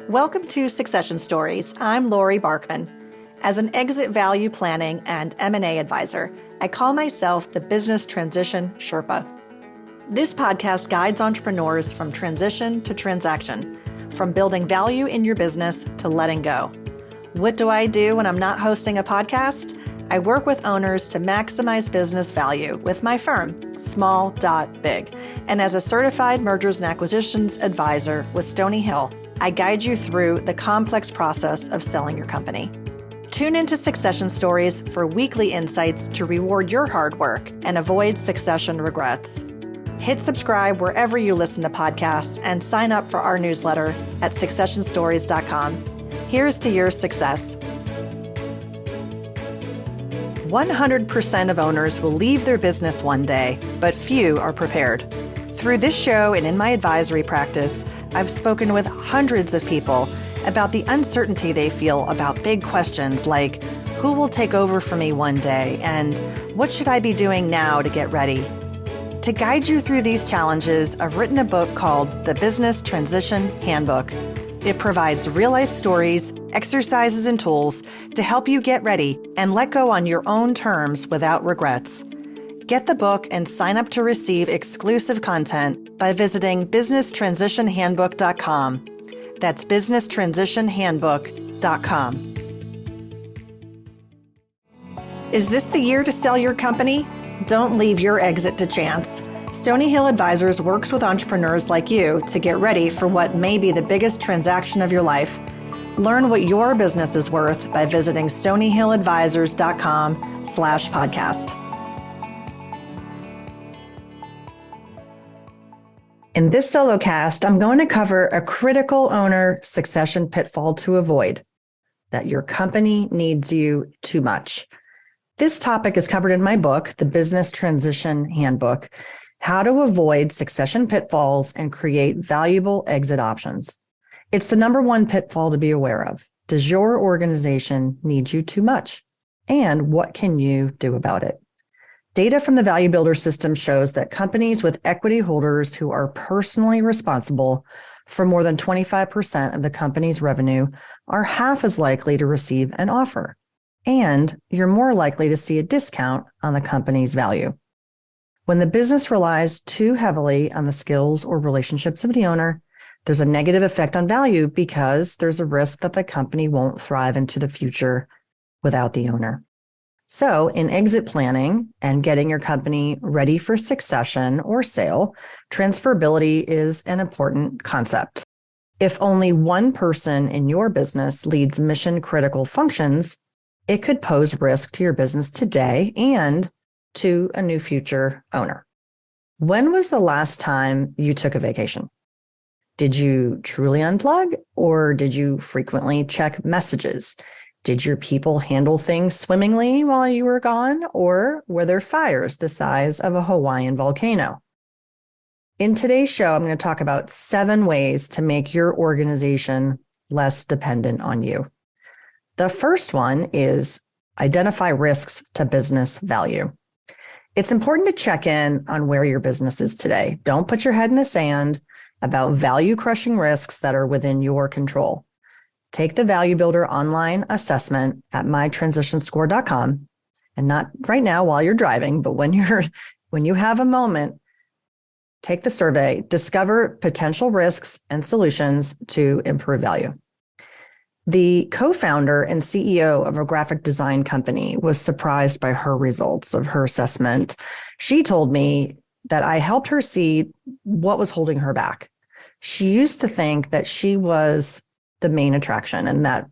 Welcome to Succession Stories. I'm Laurie Barkman. As an exit value planning and M&A advisor, I call myself the Business Transition Sherpa. This podcast guides entrepreneurs from transition to transaction, from building value in your business to letting go. What do I do when I'm not hosting a podcast? I work with owners to maximize business value with my firm, Small.Big. And as a certified mergers and acquisitions advisor with Stony Hill, I guide you through the complex process of selling your company. Tune into Succession Stories for weekly insights to reward your hard work and avoid succession regrets. Hit subscribe wherever you listen to podcasts and sign up for our newsletter at successionstories.com. Here's to your success. 100% of owners will leave their business one day, but few are prepared. Through this show and in my advisory practice, I've spoken with hundreds of people about the uncertainty they feel about big questions like, who will take over for me one day? And what should I be doing now to get ready? To guide you through these challenges, I've written a book called The Business Transition Handbook. It provides real-life stories, exercises, and tools to help you get ready and let go on your own terms without regrets. Get the book and sign up to receive exclusive content by visiting businesstransitionhandbook.com. That's businesstransitionhandbook.com. Is this the year to sell your company? Don't leave your exit to chance. Stony Hill Advisors works with entrepreneurs like you to get ready for what may be the biggest transaction of your life. Learn what your business is worth by visiting stonyhilladvisors.com/podcast. In this Solocast, I'm going to cover a critical owner succession pitfall to avoid: that your company needs you too much. This topic is covered in my book, The Business Transition Handbook: How to Avoid Succession Pitfalls and Create Valuable Exit Options. It's the number one pitfall to be aware of. Does your organization need you too much? And what can you do about it? Data from the Value Builder system shows that companies with equity holders who are personally responsible for more than 25% of the company's revenue are half as likely to receive an offer. And you're more likely to see a discount on the company's value. When the business relies too heavily on the skills or relationships of the owner, there's a negative effect on value because there's a risk that the company won't thrive into the future without the owner. So in exit planning and getting your company ready for succession or sale, transferability is an important concept. If only one person in your business leads mission-critical functions, it could pose risk to your business today and to a new future owner. When was the last time you took a vacation? Did you truly unplug, or did you frequently check messages? Did your people handle things swimmingly while you were gone, or were there fires the size of a Hawaiian volcano? In today's show, I'm going to talk about 7 ways to make your organization less dependent on you. The first one is identify risks to business value. It's important to check in on where your business is today. Don't put your head in the sand about value-crushing risks that are within your control. Take the Value Builder online assessment at mytransitionscore.com, and not right now while you're driving, but when you have a moment, take the survey, discover potential risks and solutions to improve value. The co-founder and CEO of a graphic design company was surprised by her results of her assessment. She told me that I helped her see what was holding her back. She used to think that she was the main attraction and that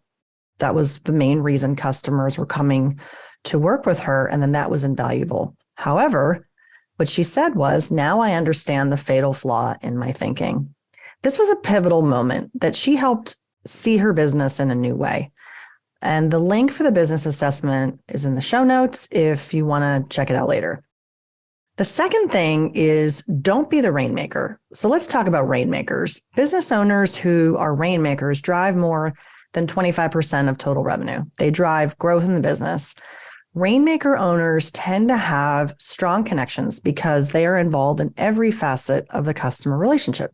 was the main reason customers were coming to work with her, and then that was invaluable. However, what she said was, now I understand the fatal flaw in my thinking. This was a pivotal moment that she helped see her business in a new way. And the link for the business assessment is in the show notes if you want to check it out later. The second thing is don't be the rainmaker. So let's talk about rainmakers. Business owners who are rainmakers drive more than 25% of total revenue. They drive growth in the business. Rainmaker owners tend to have strong connections because they are involved in every facet of the customer relationship.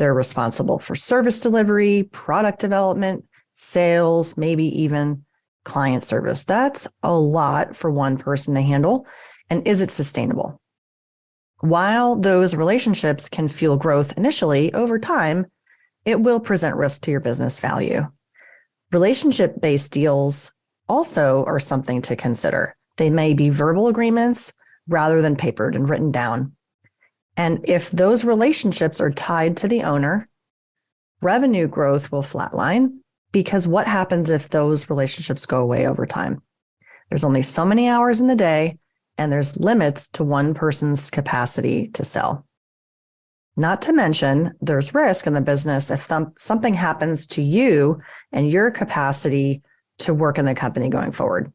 They're responsible for service delivery, product development, sales, maybe even client service. That's a lot for one person to handle. And is it sustainable? While those relationships can fuel growth initially, over time, it will present risk to your business value. Relationship-based deals also are something to consider. They may be verbal agreements rather than papered and written down. And if those relationships are tied to the owner, revenue growth will flatline, because what happens if those relationships go away over time? There's only so many hours in the day, and there's limits to one person's capacity to sell. Not to mention, there's risk in the business if something happens to you and your capacity to work in the company going forward.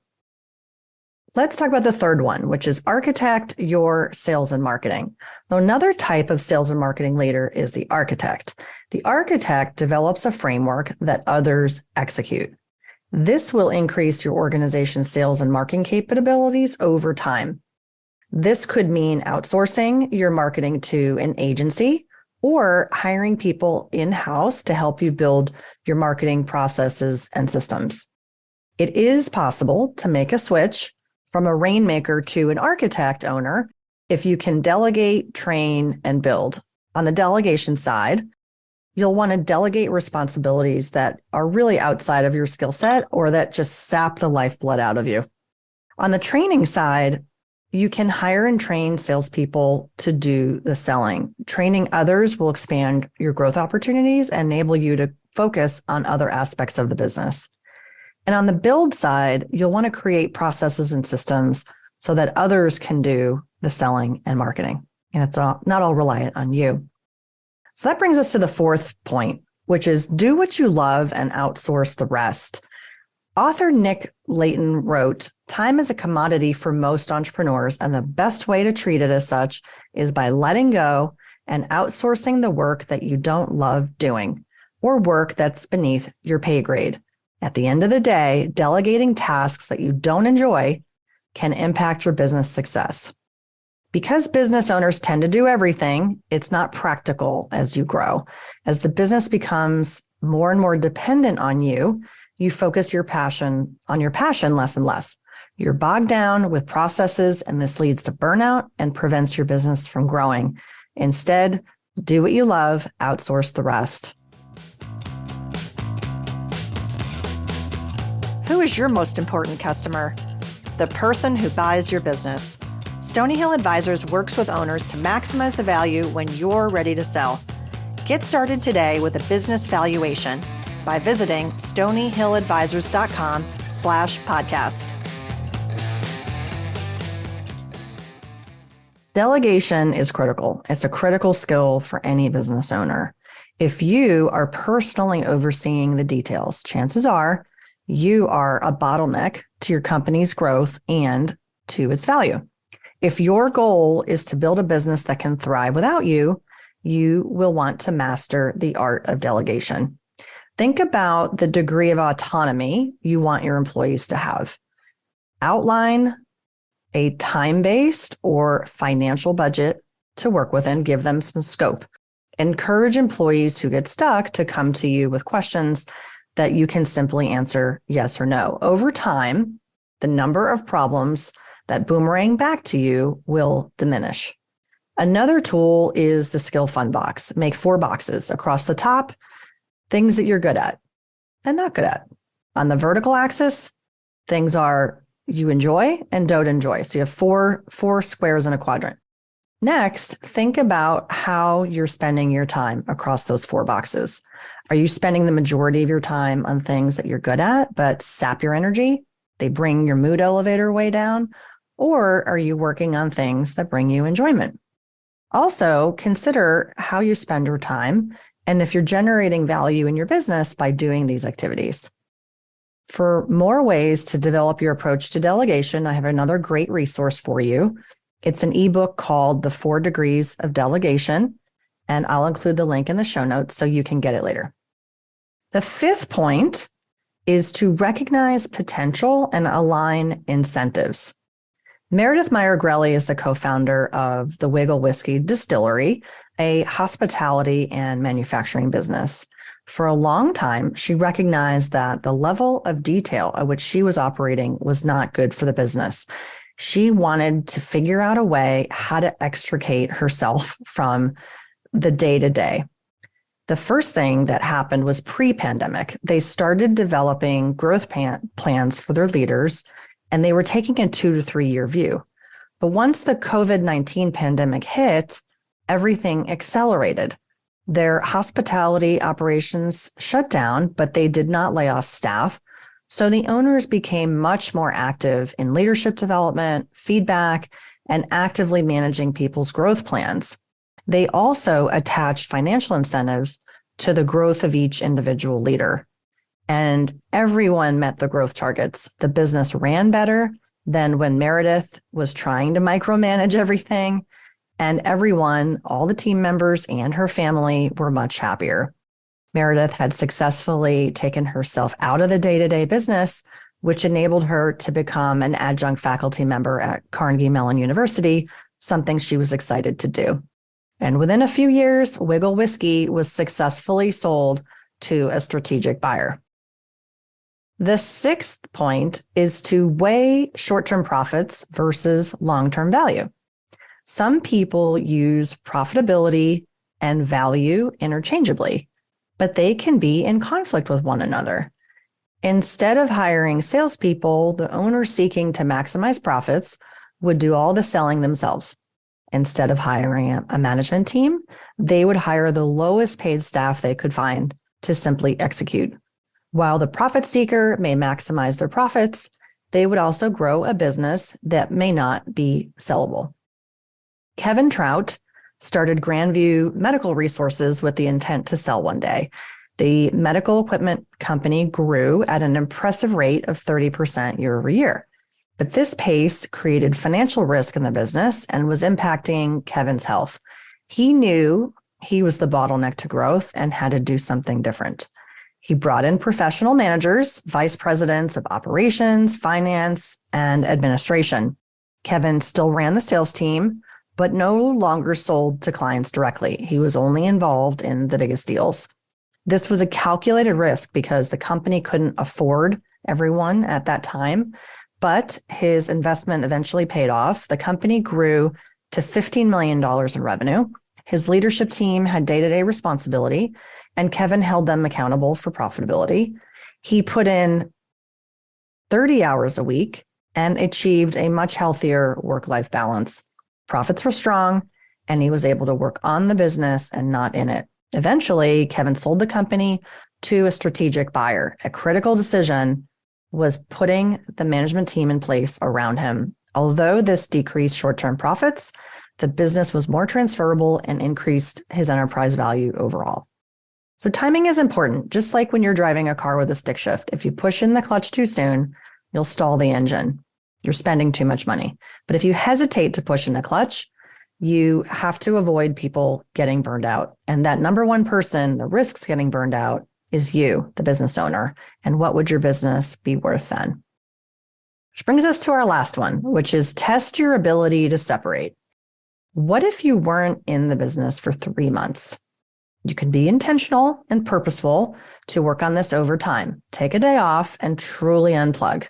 Let's talk about the third one, which is architect your sales and marketing. Now, another type of sales and marketing leader is the architect. The architect develops a framework that others execute. This will increase your organization's sales and marketing capabilities over time. This could mean outsourcing your marketing to an agency or hiring people in-house to help you build your marketing processes and systems. It is possible to make a switch from a rainmaker to an architect owner if you can delegate, train, and build. On the delegation side, you'll want to delegate responsibilities that are really outside of your skill set or that just sap the lifeblood out of you. On the training side, you can hire and train salespeople to do the selling. Training others will expand your growth opportunities and enable you to focus on other aspects of the business. And on the build side, you'll want to create processes and systems so that others can do the selling and marketing. And it's not all reliant on you. So that brings us to the fourth point, which is do what you love and outsource the rest. Author Nick Layton wrote, "Time is a commodity for most entrepreneurs, and the best way to treat it as such is by letting go and outsourcing the work that you don't love doing or work that's beneath your pay grade. At the end of the day, delegating tasks that you don't enjoy can impact your business success. Because business owners tend to do everything, it's not practical as you grow. As the business becomes more and more dependent on you, you focus your passion less and less. You're bogged down with processes, and this leads to burnout and prevents your business from growing. Instead, do what you love, outsource the rest." Who is your most important customer? The person who buys your business. Stony Hill Advisors works with owners to maximize the value when you're ready to sell. Get started today with a business valuation by visiting stonyhilladvisors.com/podcast. Delegation is critical. It's a critical skill for any business owner. If you are personally overseeing the details, chances are you are a bottleneck to your company's growth and to its value. If your goal is to build a business that can thrive without you, you will want to master the art of delegation. Think about the degree of autonomy you want your employees to have. Outline a time-based or financial budget to work within, give them some scope. Encourage employees who get stuck to come to you with questions that you can simply answer yes or no. Over time, the number of problems that boomerang back to you will diminish. Another tool is the skill fund box. Make 4 boxes across the top, things that you're good at and not good at. On the vertical axis, things are you enjoy and don't enjoy. So you have four squares in a quadrant. Next, think about how you're spending your time across those 4 boxes. Are you spending the majority of your time on things that you're good at, but sap your energy? They bring your mood elevator way down? Or are you working on things that bring you enjoyment? Also, consider how you spend your time and if you're generating value in your business by doing these activities. For more ways to develop your approach to delegation, I have another great resource for you. It's an ebook called The 4 Degrees of Delegation, and I'll include the link in the show notes so you can get it later. The 5th point is to recognize potential and align incentives. Meredith Meyer Grelly is the co-founder of the Wiggle Whiskey Distillery, a hospitality and manufacturing business. For a long time, she recognized that the level of detail at which she was operating was not good for the business. She wanted to figure out a way how to extricate herself from the day-to-day. The first thing that happened was pre-pandemic. They started developing growth plans for their leaders, and they were taking a 2 to 3 year view. But once the COVID-19 pandemic hit, everything accelerated. Their hospitality operations shut down, but they did not lay off staff. So the owners became much more active in leadership development, feedback, and actively managing people's growth plans. They also attached financial incentives to the growth of each individual leader. And everyone met the growth targets. The business ran better than when Meredith was trying to micromanage everything. And everyone, all the team members and her family, were much happier. Meredith had successfully taken herself out of the day-to-day business, which enabled her to become an adjunct faculty member at Carnegie Mellon University, something she was excited to do. And within a few years, Wiggle Whiskey was successfully sold to a strategic buyer. The sixth point is to weigh short-term profits versus long-term value. Some people use profitability and value interchangeably, but they can be in conflict with one another. Instead of hiring salespeople, the owner seeking to maximize profits would do all the selling themselves. Instead of hiring a management team, they would hire the lowest paid staff they could find to simply execute. While the profit seeker may maximize their profits, they would also grow a business that may not be sellable. Kevin Trout started Grandview Medical Resources with the intent to sell one day. The medical equipment company grew at an impressive rate of 30% year over year. But this pace created financial risk in the business and was impacting Kevin's health. He knew he was the bottleneck to growth and had to do something different. He brought in professional managers, vice presidents of operations, finance, and administration. Kevin still ran the sales team, but no longer sold to clients directly. He was only involved in the biggest deals. This was a calculated risk because the company couldn't afford everyone at that time. But his investment eventually paid off. The company grew to $15 million in revenue. His leadership team had day-to-day responsibility, and Kevin held them accountable for profitability. He put in 30 hours a week and achieved a much healthier work-life balance. Profits were strong, and he was able to work on the business and not in it. Eventually, Kevin sold the company to a strategic buyer. A critical decision was putting the management team in place around him. Although this decreased short-term profits, the business was more transferable and increased his enterprise value overall. So timing is important, just like when you're driving a car with a stick shift. If you push in the clutch too soon, you'll stall the engine. You're spending too much money. But if you hesitate to push in the clutch, you have to avoid people getting burned out. And that number one person, the risks getting burned out, is you, the business owner. And what would your business be worth then? Which brings us to our last one, which is test your ability to separate. What if you weren't in the business for 3 months? You can be intentional and purposeful to work on this over time. Take a day off and truly unplug.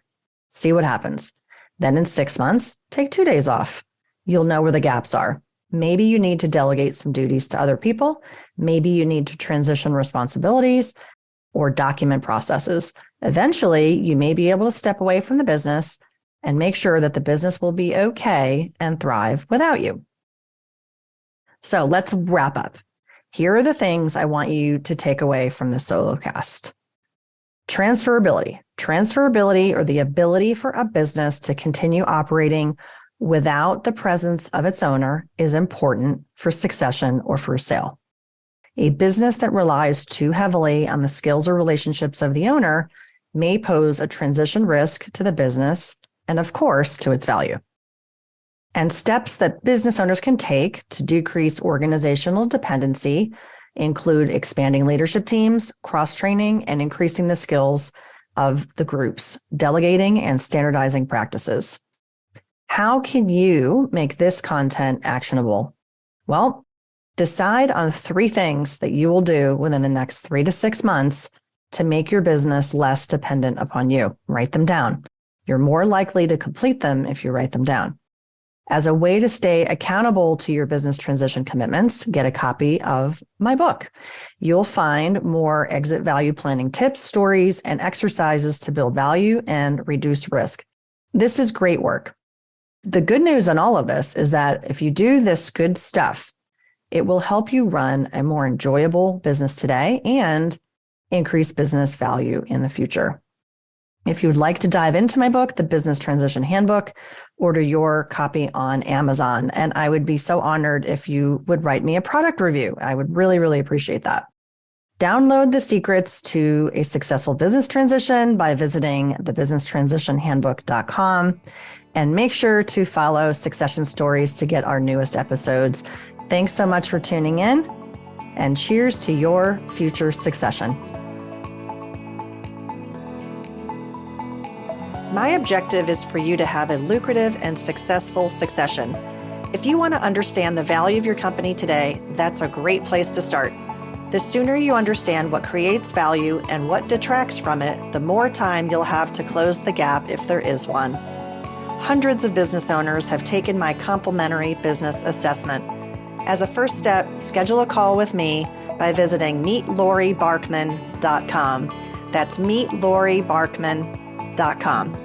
See what happens. Then in 6 months, take 2 days off. You'll know where the gaps are. Maybe you need to delegate some duties to other people. Maybe you need to transition responsibilities or document processes. Eventually, you may be able to step away from the business and make sure that the business will be okay and thrive without you. So let's wrap up. Here are the things I want you to take away from the Solocast. Transferability. Transferability, or the ability for a business to continue operating without the presence of its owner, is important for succession or for sale. A business that relies too heavily on the skills or relationships of the owner may pose a transition risk to the business and, of course, to its value. And steps that business owners can take to decrease organizational dependency include expanding leadership teams, cross-training, and increasing the skills of the groups, delegating and standardizing practices. How can you make this content actionable? Well, Decide on 3 things that you will do within the next 3 to 6 months to make your business less dependent upon you. Write them down. You're more likely to complete them if you write them down. As a way to stay accountable to your business transition commitments, get a copy of my book. You'll find more exit value planning tips, stories, and exercises to build value and reduce risk. This is great work. The good news on all of this is that if you do this good stuff, it will help you run a more enjoyable business today and increase business value in the future. If you would like to dive into my book, The Business Transition Handbook, order your copy on Amazon. And I would be so honored if you would write me a product review. I would really, really appreciate that. Download the secrets to a successful business transition by visiting thebusinesstransitionhandbook.com, and make sure to follow Succession Stories to get our newest episodes. Thanks so much for tuning in, and cheers to your future succession. My objective is for you to have a lucrative and successful succession. If you want to understand the value of your company today, that's a great place to start. The sooner you understand what creates value and what detracts from it, the more time you'll have to close the gap if there is one. Hundreds of business owners have taken my complimentary business assessment. As a first step, schedule a call with me by visiting meetlaurie.barkman.com. That's meetlaurie.barkman.com.